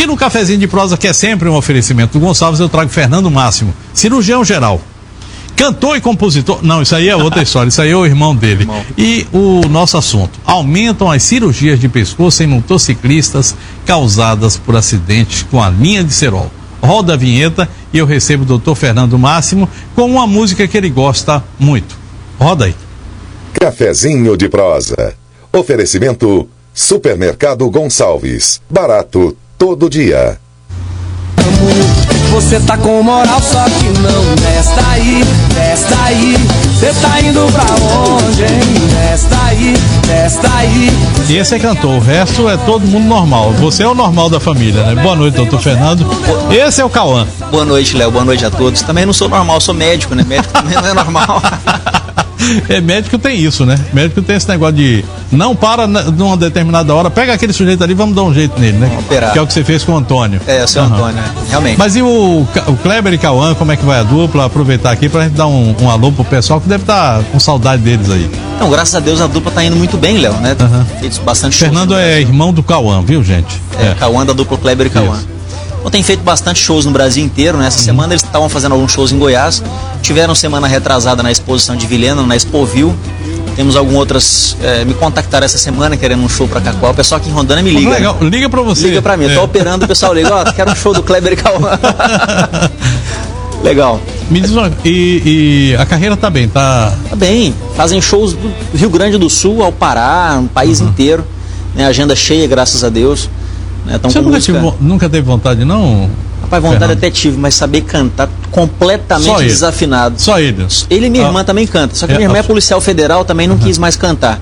no cafezinho de prosa, que é sempre um oferecimento do Gonçalves, eu trago Fernando Máximo, cirurgião geral, cantor e compositor. Não, isso aí é outra história, isso aí é o irmão dele. E o nosso assunto: aumentam as cirurgias de pescoço em motociclistas causadas por acidentes com a linha de cerol. Roda a vinheta e eu recebo o Dr. Fernando Máximo com uma música que ele gosta muito. Roda aí. Cafezinho de prosa. Oferecimento Supermercado Gonçalves. Barato todo dia. Você tá com moral, só que não resta aí. Você tá indo pra onde, hein? Resta aí. E esse é cantor, o resto é todo mundo normal. Você é o normal da família, né? Boa noite, doutor Fernando. Esse é o Cauã. Boa noite, Léo. Boa noite a todos. Também não sou normal, sou médico, né? Médico também não é normal. É, médico tem isso, né? Médico tem esse negócio de não para numa determinada hora, pega aquele sujeito ali, vamos dar um jeito nele, né? Vamos operar. Que é o que você fez com o Antônio. É, o seu Antônio, realmente. Mas e o Kleber e Cauã, como é que vai a dupla? Aproveitar aqui pra gente dar um alô pro pessoal que deve estar com saudade deles aí. Então, graças a Deus a dupla tá indo muito bem, Léo, né? Feito bastante shows. Fernando é irmão do Cauã, viu, gente? Cauã da dupla Kleber e Cauã. Então, tem feito bastante shows no Brasil inteiro, né? Essa semana eles estavam fazendo alguns shows em Goiás. Tiveram semana retrasada na exposição de Vilhena, na Expoville. Temos algumas outras. Me contactaram essa semana querendo um show pra Cacoal. O pessoal aqui em Rondônia me liga. Legal. Né? Liga pra você. Liga pra mim. Eu tô operando, o pessoal liga, quero um show do Kleber e Cauã. Legal. Me diz uma, e a carreira tá bem, tá? Tá bem. Fazem shows do Rio Grande do Sul ao Pará, no país inteiro. Né? Agenda cheia, graças a Deus. Né? Você nunca teve vontade, não? Rapaz, vontade Fernando? Até tive, mas saber cantar completamente desafinado. Só ele? Ele e minha irmã também canta. Só que minha irmã é policial federal, também não quis mais cantar.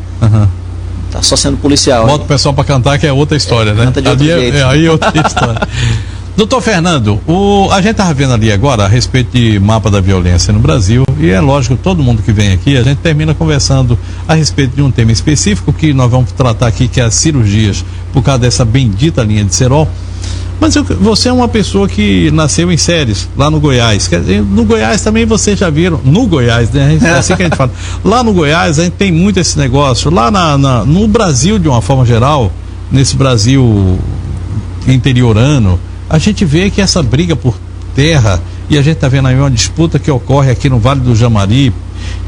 Tá só sendo policial. Bota o pessoal pra cantar, que é outra história, né? Canta de outro jeito. Aí é outra história. Doutor Fernando, a gente estava vendo ali agora a respeito de mapa da violência no Brasil, e é lógico, todo mundo que vem aqui, a gente termina conversando a respeito de um tema específico que nós vamos tratar aqui, que é as cirurgias, por causa dessa bendita linha de cerol. Mas você é uma pessoa que nasceu em Séries, lá no Goiás. No Goiás também vocês já viram, no Goiás, né? É assim que a gente fala. Lá no Goiás a gente tem muito esse negócio, lá no Brasil de uma forma geral, nesse Brasil interiorano, a gente vê que essa briga por terra, e a gente está vendo aí uma disputa que ocorre aqui no Vale do Jamari,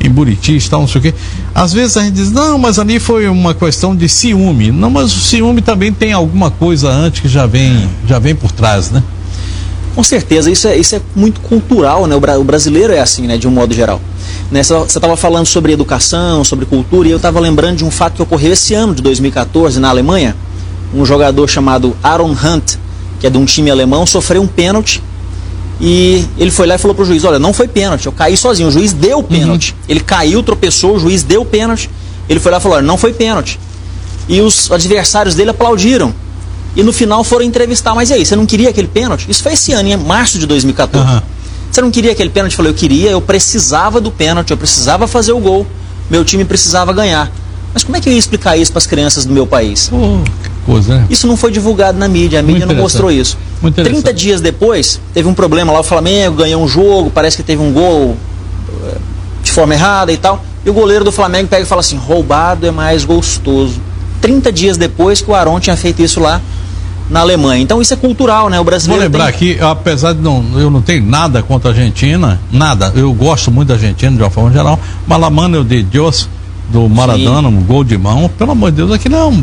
em Buriti, tal, não sei o quê. Às vezes a gente diz, não, mas ali foi uma questão de ciúme. Não, mas o ciúme também tem alguma coisa antes que já vem por trás, né? Com certeza, isso é muito cultural, né? O brasileiro é assim, né? De um modo geral. Né? Você estava falando sobre educação, sobre cultura, e eu estava lembrando de um fato que ocorreu esse ano, de 2014, na Alemanha. Um jogador chamado Aaron Hunt, que é de um time alemão, sofreu um pênalti e ele foi lá e falou pro juiz, olha, não foi pênalti, eu caí sozinho, o juiz deu o pênalti. Ele caiu, tropeçou, o juiz deu o pênalti, ele foi lá e falou, olha, não foi pênalti. E os adversários dele aplaudiram. E no final foram entrevistar, mas e aí, você não queria aquele pênalti? Isso foi esse ano, em março de 2014. Você não queria aquele pênalti? Eu falei, eu queria, eu precisava do pênalti, eu precisava fazer o gol, meu time precisava ganhar. Mas como é que eu ia explicar isso para as crianças do meu país? Coisa, né? Isso não foi divulgado na mídia, a mídia não mostrou isso. 30 dias depois, teve um problema lá, o Flamengo ganhou um jogo, parece que teve um gol de forma errada e tal, e o goleiro do Flamengo pega e fala assim, roubado é mais gostoso. 30 dias depois que o Aron tinha feito isso lá na Alemanha. Então isso é cultural, né? O brasileiro Vou lembrar aqui, apesar de eu não tenho nada contra a Argentina, nada, eu gosto muito da Argentina de uma forma geral, mas La Mano de Dios, do Maradona, um gol de mão, pelo amor de Deus, aqui não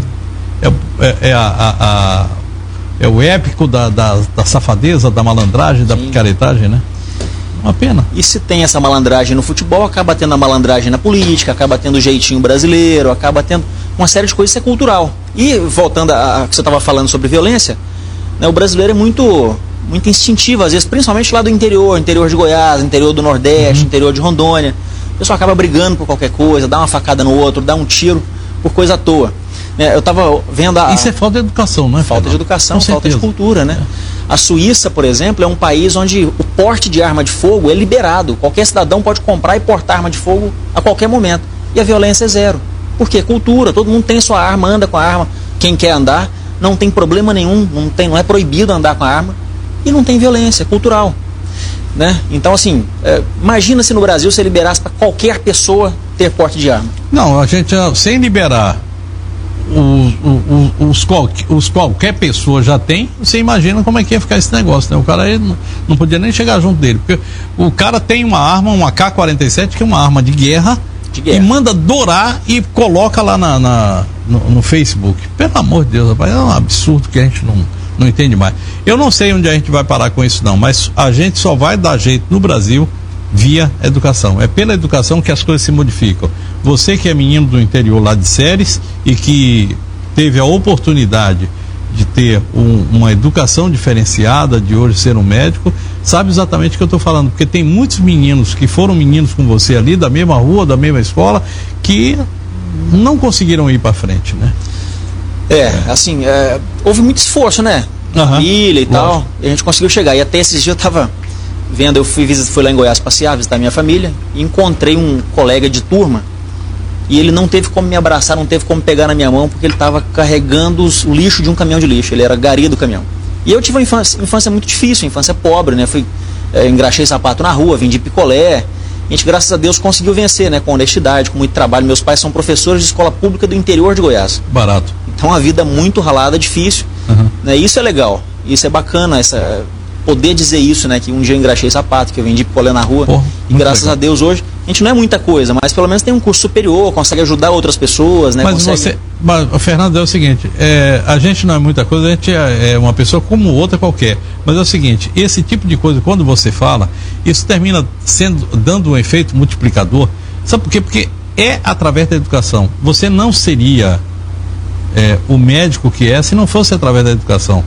é o épico da safadeza, da malandragem, da picaretagem, né? Uma pena. E se tem essa malandragem no futebol, acaba tendo a malandragem na política, acaba tendo o jeitinho brasileiro, acaba tendo uma série de coisas, isso é cultural. E voltando a que você estava falando sobre violência, né, o brasileiro é muito instintivo, às vezes, principalmente lá do interior de Goiás, interior do Nordeste, interior de Rondônia. O pessoal acaba brigando por qualquer coisa, dá uma facada no outro, dá um tiro por coisa à toa. Eu estava vendo Isso é falta de educação, não é? Falta de educação, falta de cultura, né? A Suíça, por exemplo, é um país onde o porte de arma de fogo é liberado. Qualquer cidadão pode comprar e portar arma de fogo a qualquer momento. E a violência é zero. Por quê? Cultura. Todo mundo tem sua arma, anda com a arma. Quem quer andar, não tem problema nenhum, não é proibido andar com a arma. E não tem violência, é cultural. Né? Então, assim, imagina se no Brasil você liberasse para qualquer pessoa ter porte de arma. Não, a gente, sem liberar qualquer pessoa já tem, você imagina como é que ia ficar esse negócio, né? O cara aí não podia nem chegar junto dele, porque o cara tem uma arma, uma AK-47, que é uma arma de guerra, e manda dourar e coloca lá no Facebook. Pelo amor de Deus, rapaz, é um absurdo que a gente não entende mais. Eu não sei onde a gente vai parar com isso não, mas a gente só vai dar jeito no Brasil via educação. É pela educação que as coisas se modificam. Você que é menino do interior lá de Ceres e que teve a oportunidade de ter uma educação diferenciada, de hoje ser um médico, sabe exatamente o que eu estou falando, porque tem muitos meninos que foram meninos com você ali, da mesma rua, da mesma escola, que não conseguiram ir para frente, né? Houve muito esforço, né? Família e tal, e a gente conseguiu chegar. E até esses dias eu estava vendo, eu fui lá em Goiás passear, visitar minha família, e encontrei um colega de turma, e ele não teve como me abraçar, não teve como pegar na minha mão, porque ele estava carregando o lixo de um caminhão de lixo, ele era gari do caminhão. E eu tive uma infância muito difícil, infância pobre, né? Engraxei sapato na rua, vendi picolé. A gente, graças a Deus, conseguiu vencer, né? Com honestidade, com muito trabalho. Meus pais são professores de escola pública do interior de Goiás. Barato. Então, a vida muito ralada, difícil. Né? Isso é legal, isso é bacana, poder dizer isso, né? Que um dia eu engraxei sapato, que eu vendi picolé na rua. E graças legal. A Deus, hoje, a gente não é muita coisa, mas pelo menos tem um curso superior, consegue ajudar outras pessoas, né? Mas Fernando, é o seguinte, a gente não é muita coisa, a gente é uma pessoa como outra qualquer, mas é o seguinte, esse tipo de coisa, quando você fala, isso termina dando um efeito multiplicador. Sabe por quê? Porque é através da educação. Você não seria o médico que é se não fosse através da educação.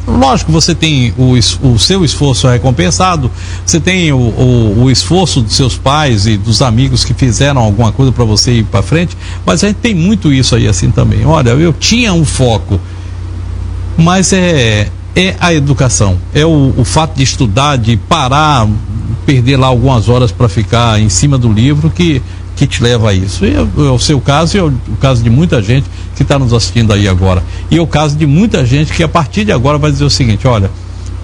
Lógico, você tem o seu esforço recompensado, você tem o esforço dos seus pais e dos amigos que fizeram alguma coisa para você ir para frente, mas a gente tem muito isso aí assim também. Olha, eu tinha um foco, mas é a educação, é o fato de estudar, de parar, perder lá algumas horas para ficar em cima do livro que te leva a isso. E é o seu caso e é o caso de muita gente que está nos assistindo aí agora. E é o caso de muita gente que a partir de agora vai dizer o seguinte: olha,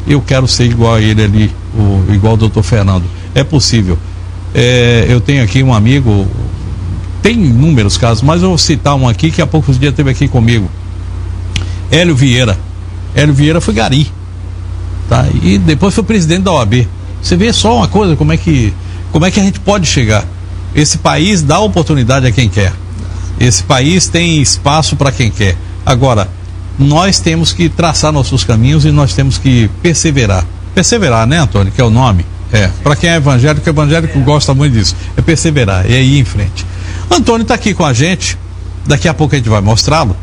eu quero ser igual a ele ali, igual o doutor Fernando. É possível. Eu tenho aqui um amigo, tem inúmeros casos, mas eu vou citar um aqui que há poucos dias esteve aqui comigo. Hélio Vieira. Hélio Vieira foi gari, tá? E depois foi presidente da OAB. Você vê só uma coisa, como é que a gente pode chegar. Esse país dá oportunidade a quem quer. Esse país tem espaço para quem quer. Agora, nós temos que traçar nossos caminhos e nós temos que perseverar. Perseverar, né, Antônio? Que é o nome. Para quem é evangélico gosta muito disso. É perseverar, é ir em frente. Antônio está aqui com a gente. Daqui a pouco a gente vai mostrá-lo.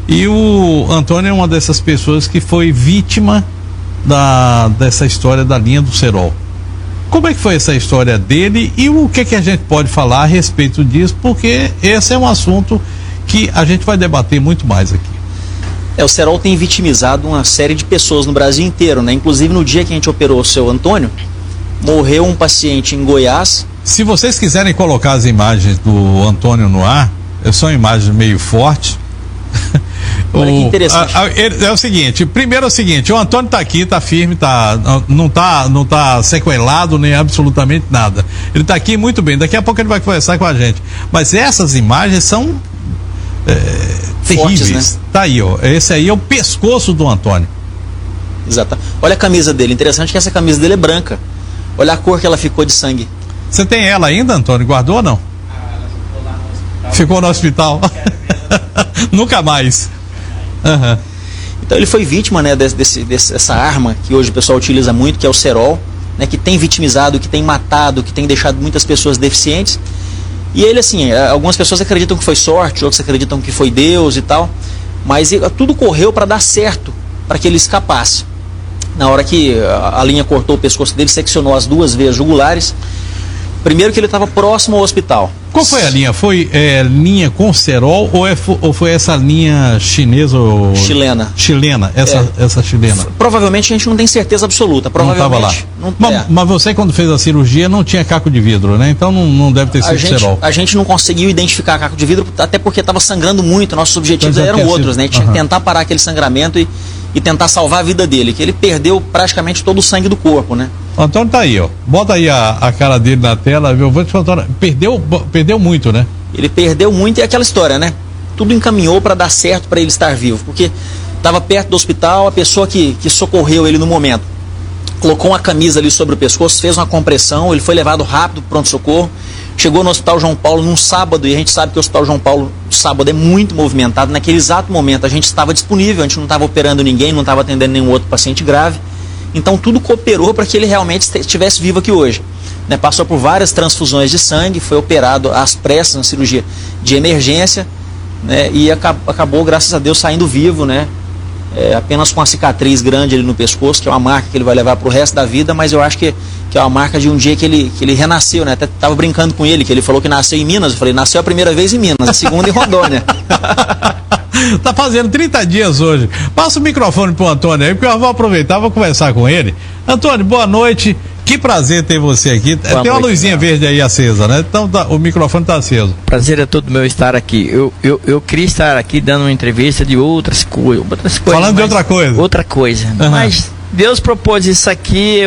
E o Antônio é uma dessas pessoas que foi vítima dessa história da linha do Serol. Como é que foi essa história dele e o que a gente pode falar a respeito disso, porque esse é um assunto que a gente vai debater muito mais aqui. O Serol tem vitimizado uma série de pessoas no Brasil inteiro, né? Inclusive no dia que a gente operou o seu Antônio, morreu um paciente em Goiás. Se vocês quiserem colocar as imagens do Antônio no ar, são imagens meio fortes. Olha que interessante. É o seguinte, primeiro é o seguinte, o Antônio está aqui, está firme, não tá sequelado nem absolutamente nada. Ele está aqui muito bem, daqui a pouco ele vai conversar com a gente. Mas essas imagens são terríveis. Fortes, né? Tá aí, ó. Esse aí é o pescoço do Antônio. Exato. Olha a camisa dele, interessante que essa camisa dele é branca. Olha a cor que ela ficou de sangue. Você tem ela ainda, Antônio? Guardou ou não? Ela ficou no hospital. Nunca mais. Uhum. Então ele foi vítima, né, dessa arma que hoje o pessoal utiliza muito, que é o Serol, né, que tem vitimizado, que tem matado, que tem deixado muitas pessoas deficientes. E ele, assim, algumas pessoas acreditam que foi sorte, outros acreditam que foi Deus e tal, mas tudo correu para dar certo, para que ele escapasse. Na hora que a linha cortou o pescoço dele, seccionou as duas veias jugulares. Primeiro que ele estava próximo ao hospital. Qual foi a linha? Foi linha com Serol ou foi essa linha chinesa? Chilena. Chilena, essa chilena. Provavelmente a gente não tem certeza absoluta. Provavelmente. Não estava lá. Mas você, quando fez a cirurgia, não tinha caco de vidro, né? Então não deve ter sido Serol. A gente não conseguiu identificar caco de vidro, até porque estava sangrando muito. Nossos objetivos eram outros, né? Tinha que tentar parar aquele sangramento e tentar salvar a vida dele, que ele perdeu praticamente todo o sangue do corpo, né? O Antônio tá aí, ó. Bota aí a cara dele na tela, viu? Vou te contar. Perdeu muito, né? Ele perdeu muito, e é aquela história, né? tudo encaminhou para dar certo para ele estar vivo, porque estava perto do hospital, a pessoa que socorreu ele no momento colocou uma camisa ali sobre o pescoço, fez uma compressão, ele foi levado rápido para o pronto-socorro, chegou no Hospital João Paulo num sábado, e a gente sabe que o Hospital João Paulo, sábado, é muito movimentado. Naquele exato momento a gente estava disponível, a gente não estava operando ninguém, não estava atendendo nenhum outro paciente grave, então tudo cooperou para que ele realmente estivesse vivo aqui hoje. Né, passou por várias transfusões de sangue, foi operado às pressas na cirurgia de emergência, né, e acabou, graças a Deus, saindo vivo, né, apenas com uma cicatriz grande ali no pescoço, que é uma marca que ele vai levar para o resto da vida, mas eu acho que é uma marca de um dia que ele renasceu, né? Até estava brincando com ele, que ele falou que nasceu em Minas. Eu falei, nasceu a primeira vez em Minas, a segunda em Rondônia. Tá fazendo 30 dias hoje. Passa o microfone pro Antônio aí, porque eu vou aproveitar, vou conversar com ele. Antônio, boa noite. Que prazer ter você aqui. Boa Tem uma noite, luzinha verde aí acesa, né? Então o microfone tá aceso. Prazer é todo meu estar aqui. Eu queria estar aqui dando uma entrevista de outras coisas. Falando de outra coisa. Outra coisa. Uhum. Mas Deus propôs isso aqui,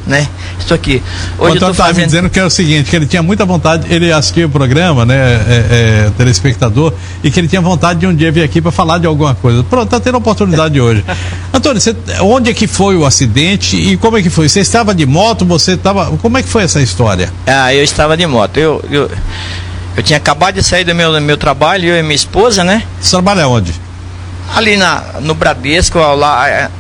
né? Estou aqui. Hoje o Antônio estava me dizendo que é o seguinte, que ele tinha muita vontade, ele assistiu o programa, né, telespectador, e que ele tinha vontade de um dia vir aqui para falar de alguma coisa. Pronto, tá tendo a oportunidade hoje. Antônio, onde é que foi o acidente e como é que foi? Você estava de moto, como é que foi essa história? Eu estava de moto. Eu tinha acabado de sair do meu trabalho, eu e minha esposa, né? Você trabalha onde? Ali no Bradesco, lá...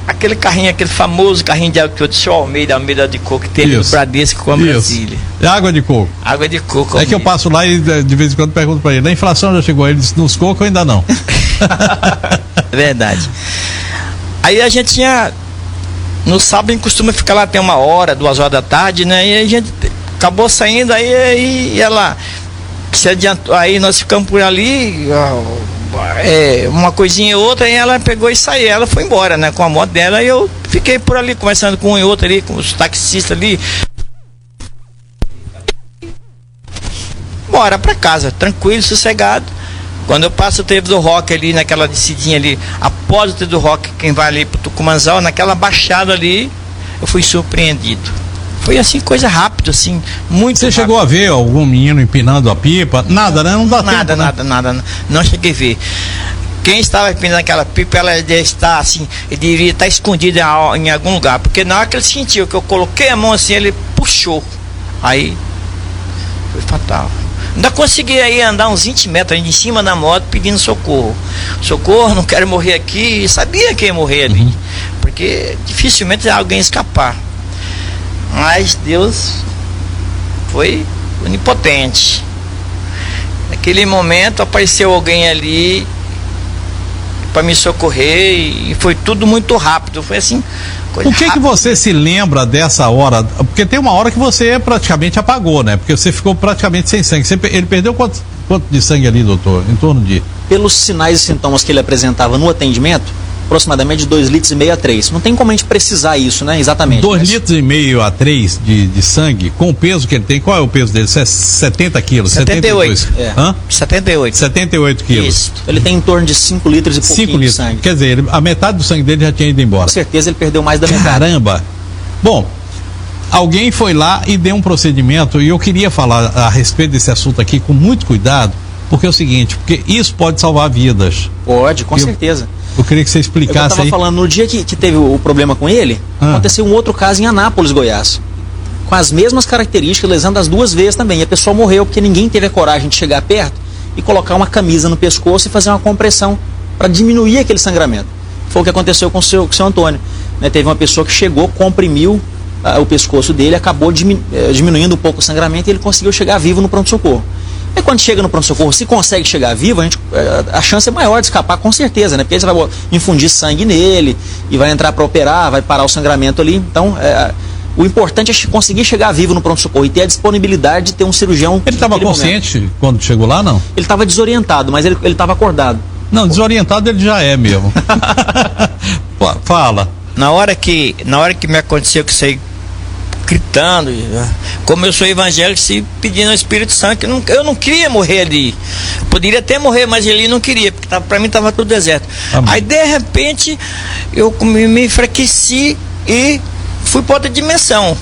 Aquele carrinho, aquele famoso carrinho de água que eu disse, Almeida de coco, que teve no Bradesco com a Brasília. Água de coco. Água de coco. É que eu passo lá e de vez em quando pergunto para ele, a inflação já chegou? Ele disse, nos cocos ainda não. Verdade. Aí a gente tinha, no sábado a gente costuma ficar lá até 1h, 2h da tarde, né? E a gente acabou saindo, aí ela se adiantou, aí nós ficamos por ali... uma coisinha e outra, e ela pegou e saiu, ela foi embora, né, com a moto dela, e eu fiquei por ali conversando com um e outro ali, com os taxistas ali, bora pra casa, tranquilo, sossegado. Quando eu passo o trevo do Rock ali, naquela descidinha ali, após o trevo do Rock, quem vai ali pro Tucumanzal, naquela baixada ali, eu fui surpreendido. Foi assim, coisa rápida, assim, muito rápido. Você chegou a ver algum menino empinando a pipa? Nada, né? Não dá tempo, né? Nada. Não cheguei a ver. Quem estava empinando aquela pipa, ela devia estar assim, ele devia estar escondida em algum lugar. Porque na hora que ele sentiu que eu coloquei a mão assim, ele puxou. Aí, foi fatal. Ainda consegui aí andar uns 20 metros em cima da moto pedindo socorro. Socorro, não quero morrer aqui. Sabia que ia morrer ali. Uhum. Porque dificilmente alguém escapar. Mas Deus foi onipotente. Naquele momento apareceu alguém ali para me socorrer e foi tudo muito rápido. Foi assim, coisa rápida. Que você se lembra dessa hora? Porque tem uma hora que você praticamente apagou, né? Porque você ficou praticamente sem sangue. Ele perdeu quanto de sangue ali, doutor? Em torno de... Pelos sinais e sintomas que ele apresentava no atendimento, aproximadamente de 2,5 litros a 3. Não tem como a gente precisar isso, né? Exatamente. 2,5 litros a 3 de sangue, com o peso que ele tem. Qual é o peso dele? 70 quilos? 78. Hã? 78. 78 quilos. Isso. Ele tem em torno de 5 litros e pouquinho 5 litros. de sangue. Quer dizer, a metade do sangue dele já tinha ido embora. Com certeza ele perdeu mais da metade. Caramba! Bom, alguém foi lá e deu um procedimento, e eu queria falar a respeito desse assunto aqui com muito cuidado, porque é o seguinte, porque isso pode salvar vidas. Pode, com certeza. Eu queria que você explicasse aí. Eu estava falando, no dia que teve o problema com ele, aconteceu um outro caso em Anápolis, Goiás. Com as mesmas características, lesando as 2 vezes também. E a pessoa morreu porque ninguém teve a coragem de chegar perto e colocar uma camisa no pescoço e fazer uma compressão para diminuir aquele sangramento. Foi o que aconteceu com o seu Antônio. Né, teve uma pessoa que chegou, comprimiu o pescoço dele, acabou diminuindo um pouco o sangramento e ele conseguiu chegar vivo no pronto-socorro. E quando chega no pronto-socorro, se consegue chegar vivo, a chance é maior de escapar, com certeza, né? Porque aí você vai infundir sangue nele e vai entrar para operar, vai parar o sangramento ali. Então, o importante é conseguir chegar vivo no pronto-socorro e ter a disponibilidade de ter um cirurgião. Ele estava consciente quando chegou lá, não? Ele estava desorientado, mas ele estava acordado. Não, desorientado ele já é mesmo. Fala. Na hora que me aconteceu que saí gritando, como eu sou evangélico, se pedindo ao Espírito Santo, eu não queria morrer ali. Poderia até morrer, mas ele não queria, porque para mim estava tudo deserto. Amém. Aí de repente eu me enfraqueci e fui para outra dimensão.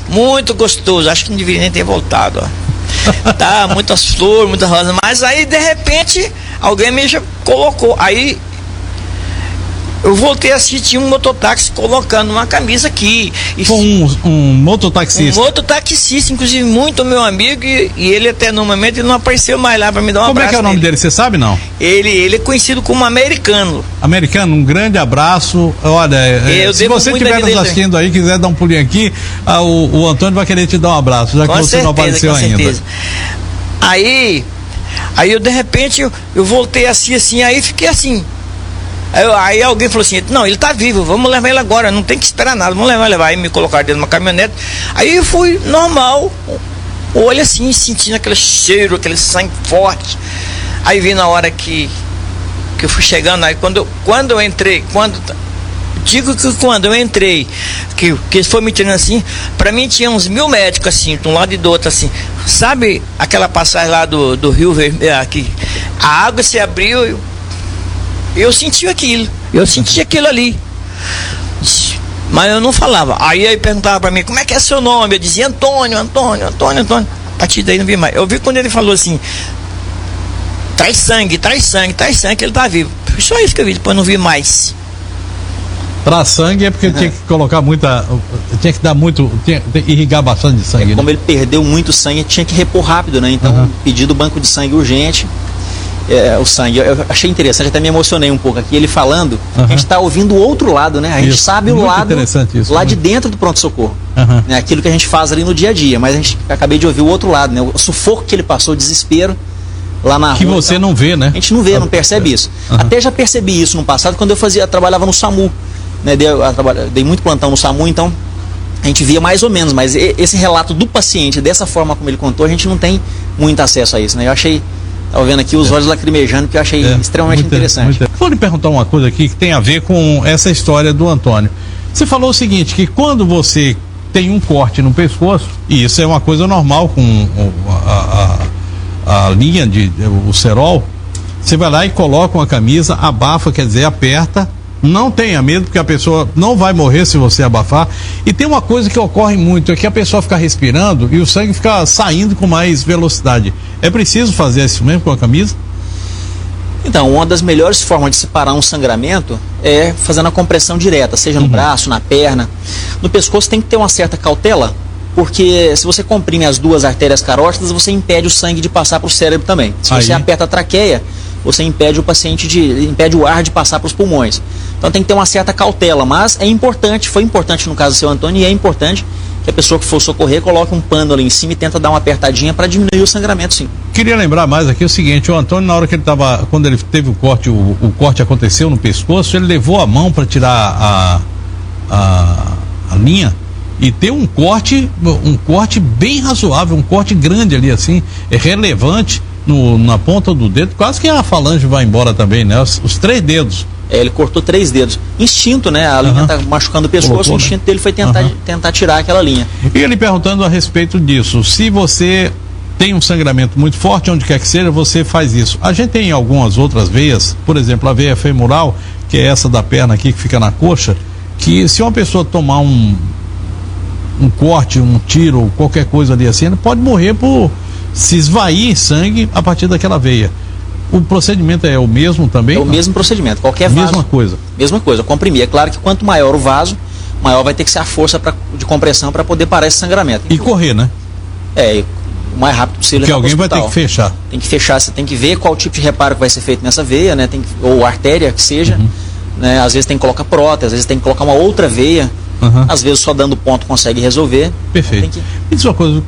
Muito gostoso, acho que não deveria nem ter voltado. Tá, muitas flores, muitas rosas. Mas aí, de repente, alguém me já colocou. Aí eu voltei a assistir um mototáxi colocando uma camisa aqui. Foi um mototaxista. Um mototaxista, inclusive muito meu amigo, e ele até no momento ele não apareceu mais lá para me dar um abraço. Como é que é o nome dele? Você sabe, não? Ele é conhecido como americano. Americano, um grande abraço. Olha, se você estiver nos assistindo aí, quiser dar um pulinho aqui, o Antônio vai querer te dar um abraço, já que você não apareceu ainda. Aí eu de repente eu voltei assim, aí fiquei assim. Aí alguém falou assim, não, ele tá vivo, vamos levar ele agora, não tem que esperar nada, vamos levar. Aí me colocaram dentro de uma caminhonete. Aí eu fui normal, olho assim, sentindo aquele cheiro, aquele sangue forte. Aí vi na hora que eu fui chegando, aí quando eu entrei, quando eu entrei, que eles foram me tirando assim, pra mim tinha uns 1000 médicos assim, de um lado e do outro assim. Sabe aquela passagem lá do Rio Vermelho, aqui, a água se abriu, eu senti aquilo ali, mas eu não falava. Aí perguntava pra mim, como é que é seu nome? Eu dizia Antônio. A partir daí não vi mais. Eu vi quando ele falou assim, traz sangue, que ele tá vivo. Foi só isso que eu vi, depois não vi mais. Traz sangue é porque tinha que colocar tinha que dar muito, irrigar bastante de sangue. Como ele perdeu muito sangue, tinha que repor rápido, né? Então, pedido do banco de sangue urgente. O sangue, eu achei interessante, até me emocionei um pouco aqui, ele falando, a gente está ouvindo o outro lado, né? A gente sabe o lado lá de dentro do pronto-socorro, né? Aquilo que a gente faz ali no dia a dia, mas a gente acabei de ouvir o outro lado, né? O sufoco que ele passou, o desespero lá na rua. Que você não vê, né? A gente não vê, não percebe isso. Até já percebi isso no passado, quando eu trabalhava no SAMU, né? Dei muito plantão no SAMU, então a gente via mais ou menos, mas esse relato do paciente, dessa forma como ele contou, a gente não tem muito acesso a isso, né? Eu achei... Estava vendo aqui os olhos lacrimejando, que eu achei extremamente interessante. Vou lhe perguntar uma coisa aqui que tem a ver com essa história do Antônio. Você falou o seguinte, que quando você tem um corte no pescoço, e isso é uma coisa normal com a linha o cerol, você vai lá e coloca uma camisa, abafa, quer dizer, aperta. Não tenha medo, porque a pessoa não vai morrer se você abafar. E tem uma coisa que ocorre muito, é que a pessoa fica respirando e o sangue fica saindo com mais velocidade. É preciso fazer isso mesmo com a camisa? Então, uma das melhores formas de separar um sangramento é fazendo a compressão direta, seja no braço, na perna. No pescoço tem que ter uma certa cautela, porque se você comprime as duas artérias carótidas, você impede o sangue de passar para o cérebro também. Se você aperta a traqueia, você impede impede o ar de passar para os pulmões. Então tem que ter uma certa cautela, mas foi importante no caso do seu Antônio, e é importante que a pessoa que for socorrer coloque um pano ali em cima e tenta dar uma apertadinha para diminuir o sangramento, sim. Queria lembrar mais aqui o seguinte, o Antônio, na hora que quando ele teve o corte, o corte aconteceu no pescoço, ele levou a mão para tirar a linha e ter um corte bem razoável, um corte grande ali assim, relevante na ponta do dedo, quase que a falange vai embora também, né? Os 3 dedos. Ele cortou 3 dedos. Instinto, né? A linha tá machucando o pescoço, o instinto dele foi tentar tirar aquela linha. E ele perguntando a respeito disso, se você tem um sangramento muito forte, onde quer que seja, você faz isso. A gente tem algumas outras veias, por exemplo, a veia femoral, que é essa da perna aqui, que fica na coxa, que se uma pessoa tomar um corte, um tiro, qualquer coisa ali assim, ela pode morrer por se esvair sangue a partir daquela veia. O procedimento é o mesmo também? É o mesmo procedimento, qualquer vaso. Mesma coisa, comprimir. É claro que quanto maior o vaso, maior vai ter que ser a força de compressão para poder parar esse sangramento. E correr, né? O mais rápido possível. Porque alguém vai ter que fechar. Tem que fechar, você tem que ver qual tipo de reparo que vai ser feito nessa veia, né? Ou artéria que seja. Né? Às vezes tem que colocar prótese, às vezes tem que colocar uma outra veia. Às vezes só dando ponto consegue resolver. Perfeito. Me diz uma coisa,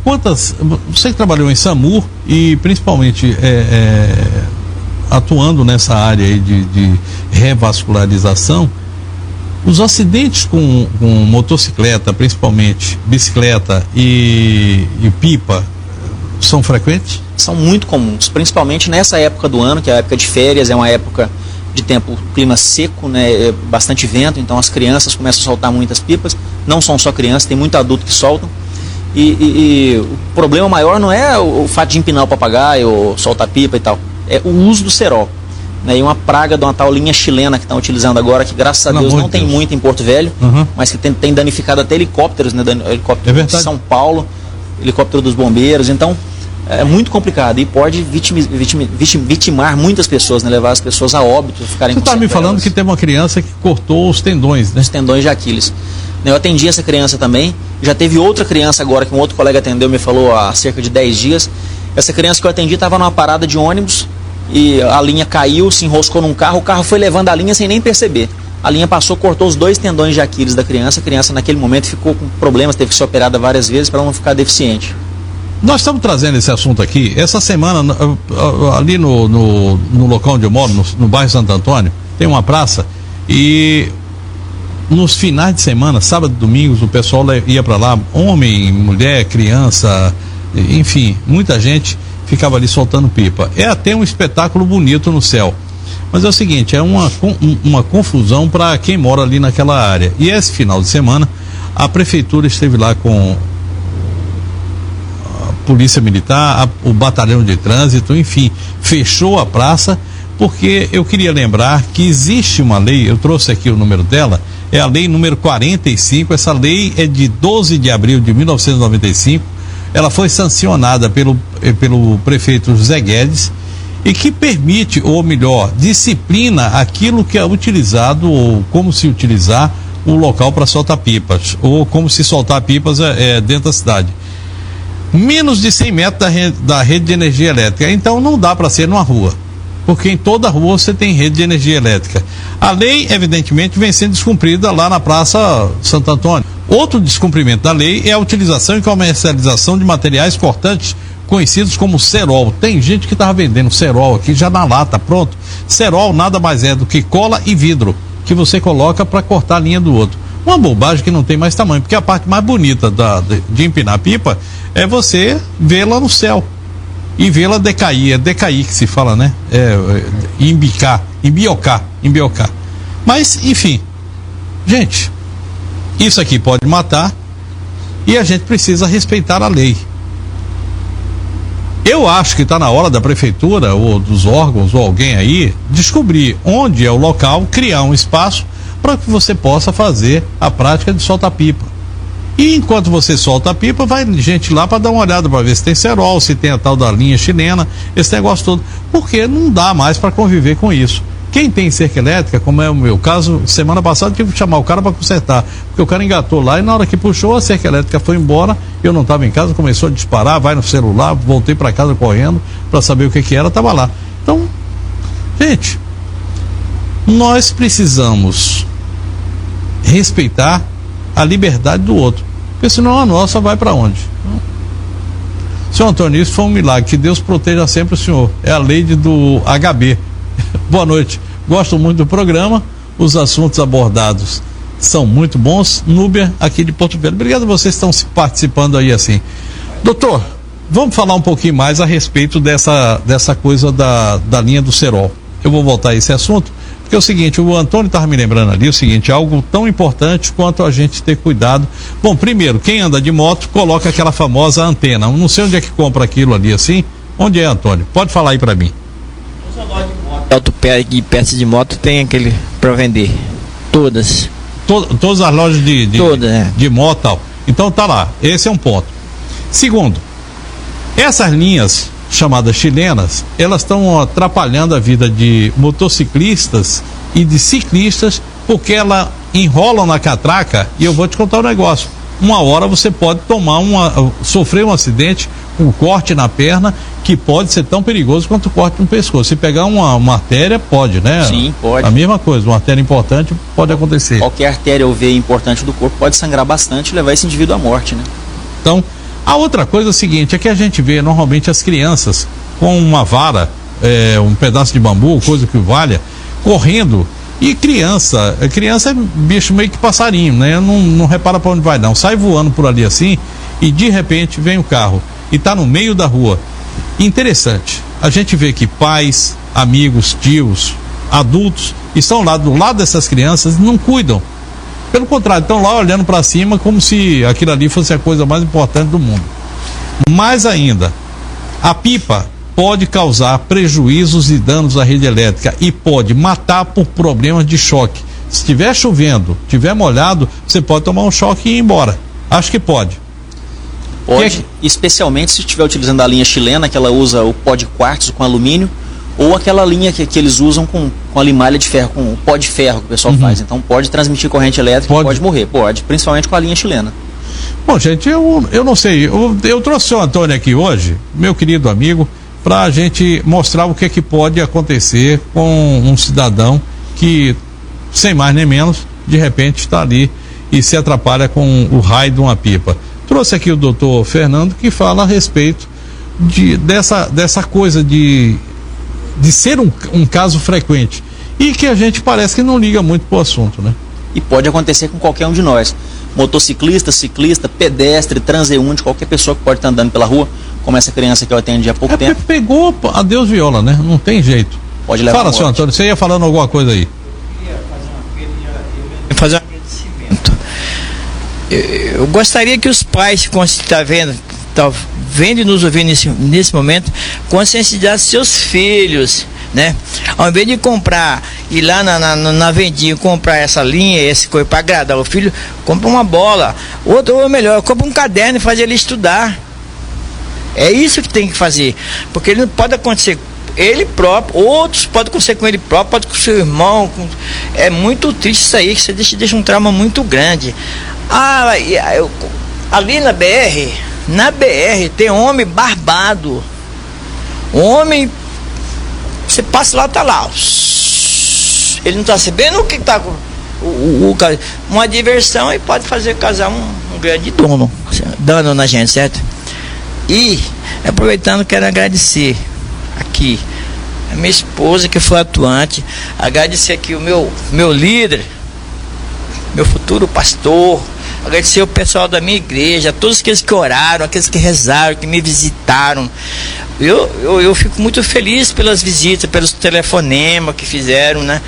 você que trabalhou em SAMU e principalmente atuando nessa área aí de revascularização, os acidentes com motocicleta, principalmente bicicleta e pipa, são frequentes? São muito comuns, principalmente nessa época do ano, que é a época de férias, é uma época de tempo, clima seco, né, bastante vento, então as crianças começam a soltar muitas pipas. Não são só crianças, tem muito adulto que soltam. E o problema maior não é o fato de empinar o papagaio ou soltar pipa e tal, é o uso do cerol, né, e uma praga de uma tal linha chilena que estão utilizando agora, que graças a Deus não tem muito em Porto Velho, mas que tem danificado até helicópteros, né, helicóptero de São Paulo, helicóptero dos bombeiros. Então é muito complicado e pode vitimar muitas pessoas, né? Levar as pessoas a óbito, ficarem Você com está me sequelas. falando que teve uma criança que cortou os tendões, né? Os tendões de Aquiles. Eu atendi essa criança também. Já teve outra criança agora que um outro colega atendeu, me falou há cerca de 10 dias. Essa criança que eu atendi estava numa parada de ônibus e a linha caiu, se enroscou num carro, o carro foi levando a linha sem nem perceber. A linha passou, cortou os 2 tendões de Aquiles da criança. A criança naquele momento ficou com problemas, teve que ser operada várias vezes para não ficar deficiente. Nós estamos trazendo esse assunto aqui. Essa semana, ali no local onde eu moro, no bairro Santo Antônio, tem uma praça e nos finais de semana, sábado e domingos, o pessoal ia para lá, homem, mulher, criança, enfim, muita gente ficava ali soltando pipa. É até um espetáculo bonito no céu. Mas é o seguinte, é uma confusão para quem mora ali naquela área. E esse final de semana, a prefeitura esteve lá com a polícia militar, o batalhão de trânsito, enfim, fechou a praça, porque eu queria lembrar que existe uma lei, eu trouxe aqui o número dela, é a lei número 45, essa lei é de 12 de abril de 1995, ela foi sancionada pelo prefeito José Guedes, e que permite, ou melhor, disciplina aquilo que é utilizado, ou como se utilizar o local para soltar pipas, ou como se soltar pipas dentro da cidade. Menos de 100 metros da rede de energia elétrica, então não dá para ser numa rua, porque em toda rua você tem rede de energia elétrica. A lei, evidentemente, vem sendo descumprida lá na Praça Santo Antônio. Outro descumprimento da lei é a utilização e comercialização de materiais cortantes conhecidos como cerol. Tem gente que estava vendendo cerol aqui já na lata, pronto. Cerol nada mais é do que cola e vidro que você coloca para cortar a linha do outro. Uma bobagem que não tem mais tamanho, porque a parte mais bonita de empinar a pipa é você vê-la no céu e vê-la decair. É decair que se fala, né? Embiocar. Mas, enfim, gente, isso aqui pode matar e a gente precisa respeitar a lei. Eu acho que está na hora da prefeitura ou dos órgãos ou alguém aí descobrir onde é o local, criar um espaço para que você possa fazer a prática de soltar pipa. E enquanto você solta a pipa, vai gente lá para dar uma olhada para ver se tem cerol, se tem a tal da linha chilena, esse negócio todo. Porque não dá mais para conviver com isso. Quem tem cerca elétrica, como é o meu caso, semana passada tive que chamar o cara para consertar, porque o cara engatou lá e na hora que puxou a cerca elétrica foi embora, eu não estava em casa, começou a disparar, vai no celular, voltei para casa correndo para saber o que era, estava lá. Então, gente, nós precisamos respeitar a liberdade do outro, porque senão a nossa vai para onde? Senhor Antônio, isso foi um milagre, que Deus proteja sempre o senhor, é a lei do HB. Boa noite, gosto muito do programa, os assuntos abordados são muito bons. Núbia, aqui de Porto Velho. Obrigado a vocês que estão participando aí assim. Doutor, vamos falar um pouquinho mais a respeito dessa coisa da linha do cerol. Eu vou voltar a esse assunto, porque é o seguinte, o Antônio estava me lembrando ali o seguinte, algo tão importante quanto a gente ter cuidado. Bom, primeiro, quem anda de moto coloca aquela famosa antena. Eu não sei onde é que compra aquilo ali assim. Onde é, Antônio? Pode falar aí para mim. Autopé e peças de moto tem aquele para vender. Todas. Todas as lojas de moto e tal. Então tá lá, esse é um ponto. Segundo, essas linhas chamadas chilenas, elas estão atrapalhando a vida de motociclistas e de ciclistas, porque elas enrolam na catraca. E eu vou te contar um negócio, uma hora você pode sofrer um acidente, um corte na perna, que pode ser tão perigoso quanto o corte no pescoço. Se pegar uma artéria, pode, né? Sim, pode. A mesma coisa, uma artéria importante pode acontecer. Qualquer artéria ou veia importante do corpo pode sangrar bastante e levar esse indivíduo à morte, né? Então, a outra coisa é o seguinte, é que a gente vê normalmente as crianças com uma vara, um pedaço de bambu, coisa que valha, correndo. E criança é bicho meio que passarinho, né? Não repara para onde vai não. Sai voando por ali assim e de repente vem o carro e está no meio da rua. Interessante, a gente vê que pais, amigos, tios, adultos estão lá do lado dessas crianças e não cuidam. Pelo contrário, estão lá olhando para cima como se aquilo ali fosse a coisa mais importante do mundo. Mais ainda, a pipa pode causar prejuízos e danos à rede elétrica e pode matar por problemas de choque. Se estiver chovendo, estiver molhado, você pode tomar um choque e ir embora. Acho que pode. Pode, especialmente se estiver utilizando a linha chilena, que ela usa o pó de quartzo com alumínio, ou aquela linha que eles usam com a limalha de ferro, com o pó de ferro que o pessoal faz. Então pode transmitir corrente elétrica, pode morrer, principalmente com a linha chilena. Bom, gente, eu não sei, eu trouxe o Antônio aqui hoje, meu querido amigo, para a gente mostrar o que pode acontecer com um cidadão que, sem mais nem menos, de repente está ali e se atrapalha com o raio de uma pipa. Trouxe aqui o doutor Fernando, que fala a respeito dessa coisa de ser um caso frequente e que a gente parece que não liga muito pro assunto, né? E pode acontecer com qualquer um de nós. Motociclista, ciclista, pedestre, transeunte, qualquer pessoa que pode estar andando pela rua, como essa criança que eu atendi há pouco tempo. Pegou, adeus viola, né? Não tem jeito. Pode levar. Fala, senhor Antônio, você ia falando alguma coisa aí. Eu ia fazer um agradecimento. Eu gostaria que os pais que estão vendo e nos ouvindo nesse momento, conscientizassem seus filhos, né? Ao invés de comprar, ir lá na vendinha e comprar essa linha, esse coisa para agradar o filho, compra uma bola. Ou melhor, compra um caderno e faz ele estudar. É isso que tem que fazer. Porque ele não pode acontecer ele próprio, outros pode acontecer com ele próprio, pode com seu irmão. É muito triste isso aí, que você deixa um trauma muito grande. Ali na BR tem homem barbado. Homem, você passa lá, tá lá. Ele não tá sabendo o que tá com uma diversão e pode causar um grande dano na gente, certo? E, aproveitando, quero agradecer aqui a minha esposa, que foi atuante, agradecer aqui o meu líder, meu futuro pastor, agradecer o pessoal da minha igreja, todos aqueles que oraram, aqueles que rezaram, que me visitaram. Eu fico muito feliz pelas visitas, pelos telefonemas que fizeram, né?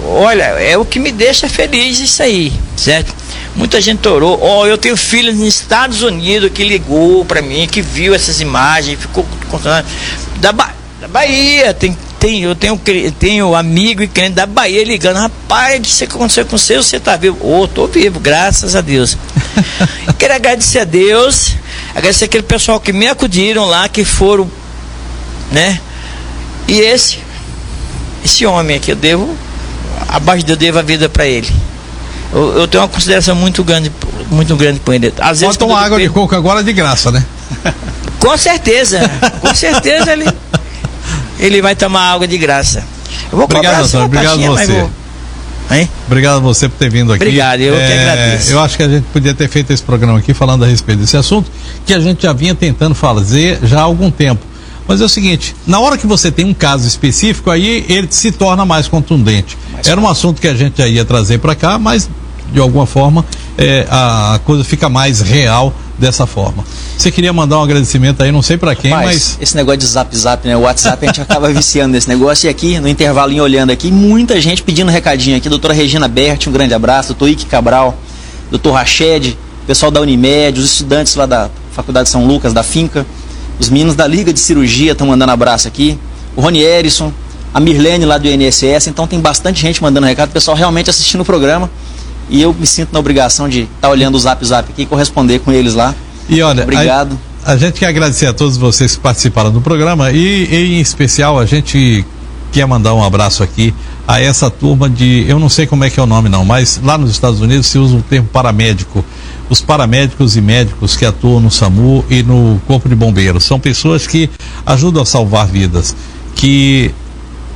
Olha, é o que me deixa feliz isso aí, certo? Muita gente orou. Eu tenho filhos nos Estados Unidos que ligou para mim, que viu essas imagens, ficou contando. Da Bahia, eu tenho amigo e cliente da Bahia ligando: rapaz, o que aconteceu com você tá vivo? Tô vivo, graças a Deus. Quero agradecer a Deus, agradecer aquele pessoal que me acudiram lá, que foram, né? E esse homem aqui, eu devo a vida para ele. Eu tenho uma consideração muito grande por ele. Às vezes, bota uma água de coco agora de graça, né? Com certeza ele vai tomar água de graça. Eu vou obrigado, Antônio, obrigado a você. Obrigado a você por ter vindo aqui. Obrigado, eu que agradeço. Eu acho que a gente podia ter feito esse programa aqui falando a respeito desse assunto, que a gente já vinha tentando fazer já há algum tempo. Mas é o seguinte, na hora que você tem um caso específico, aí ele se torna mais contundente. Era um assunto que a gente já ia trazer para cá, mas de alguma forma a coisa fica mais real dessa forma. Você queria mandar um agradecimento aí, não sei para quem, mas... Esse negócio de zap, né? O WhatsApp, a gente acaba viciando nesse negócio. E aqui, no intervalinho, olhando aqui, muita gente pedindo recadinho aqui. Doutora Regina Berti, um grande abraço. Doutor Ike Cabral, doutor Rached, pessoal da Unimed, os estudantes lá da Faculdade de São Lucas, da Finca, os meninos da Liga de Cirurgia estão mandando abraço aqui. O Rony Erison, a Mirlene lá do INSS. Então tem bastante gente mandando recado, o pessoal realmente assistindo o programa. E eu me sinto na obrigação de estar olhando o Zap aqui e corresponder com eles lá. E olha, obrigado. A gente quer agradecer a todos vocês que participaram do programa e em especial a gente quer mandar um abraço aqui a essa turma eu não sei como é que é o nome não, mas lá nos Estados Unidos se usa o termo paramédico. Os paramédicos e médicos que atuam no SAMU e no Corpo de Bombeiros. São pessoas que ajudam a salvar vidas, que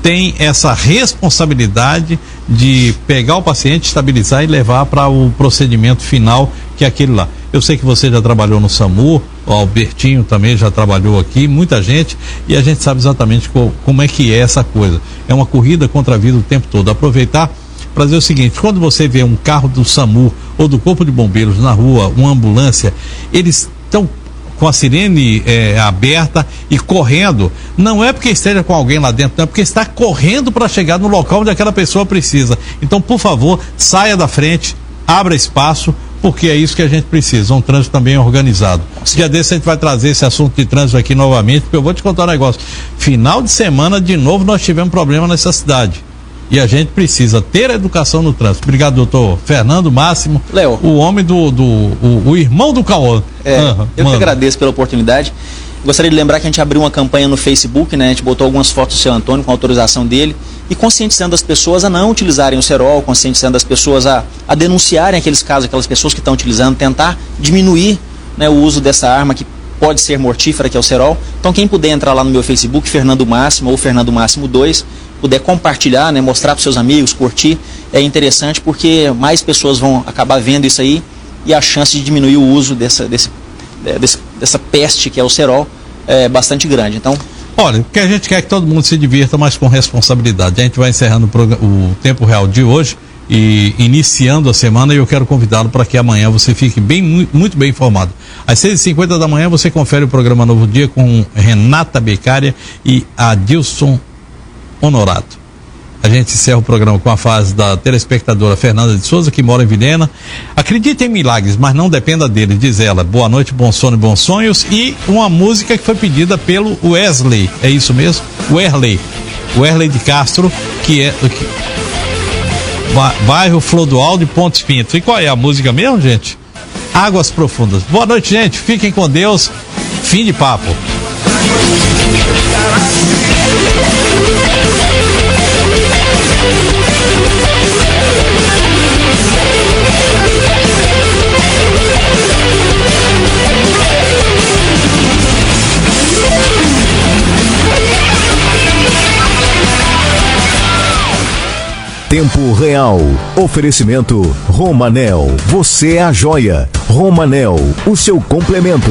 tem essa responsabilidade de pegar o paciente, estabilizar e levar para o procedimento final, que é aquele lá. Eu sei que você já trabalhou no SAMU, o Albertinho também já trabalhou aqui, muita gente, e a gente sabe exatamente como é que é essa coisa. É uma corrida contra a vida o tempo todo. Aproveitar para dizer o seguinte: quando você vê um carro do SAMU ou do Corpo de Bombeiros na rua, uma ambulância, eles estão com a sirene aberta e correndo, não é porque esteja com alguém lá dentro, não é porque está correndo para chegar no local onde aquela pessoa precisa. Então, por favor, saia da frente, abra espaço, porque é isso que a gente precisa, um trânsito também organizado. Dia desse a gente vai trazer esse assunto de trânsito aqui novamente, porque eu vou te contar um negócio. Final de semana, de novo, nós tivemos problema nessa cidade. E a gente precisa ter educação no trânsito. Obrigado, doutor Fernando Máximo. Léo. O homem o irmão do Cauã. Eu que agradeço pela oportunidade. Gostaria de lembrar que a gente abriu uma campanha no Facebook, né? A gente botou algumas fotos do seu Antônio com autorização dele e conscientizando as pessoas a não utilizarem o cerol, conscientizando as pessoas a denunciarem aqueles casos, aquelas pessoas que estão utilizando, tentar diminuir, né, o uso dessa arma que pode ser mortífera, que é o cerol. Então quem puder entrar lá no meu Facebook, Fernando Máximo ou Fernando Máximo 2, puder compartilhar, né, mostrar para os seus amigos, curtir, é interessante porque mais pessoas vão acabar vendo isso aí e a chance de diminuir o uso dessa peste que é o cerol é bastante grande. Então, olha, o que a gente quer é que todo mundo se divirta, mas com responsabilidade. A gente vai encerrando o Tempo Real de hoje e iniciando a semana, e eu quero convidá-lo para que amanhã você fique muito bem informado. Às 6h50 da manhã você confere o programa Novo Dia com Renata Beccaria e Adilson Honorato. A gente encerra o programa com a fase da telespectadora Fernanda de Souza, que mora em Vilhena. Acredita em milagres, mas não dependa dele, diz ela. Boa noite, bom sono e bons sonhos. E uma música que foi pedida pelo Wesley, é isso mesmo? Wesley de Castro, que é bairro Flor do Alto e Pontes Pinto. E qual é a música mesmo, gente? Águas Profundas. Boa noite, gente. Fiquem com Deus. Fim de papo. Tempo Real. Oferecimento Romanel. Você é a joia. Romanel, o seu complemento.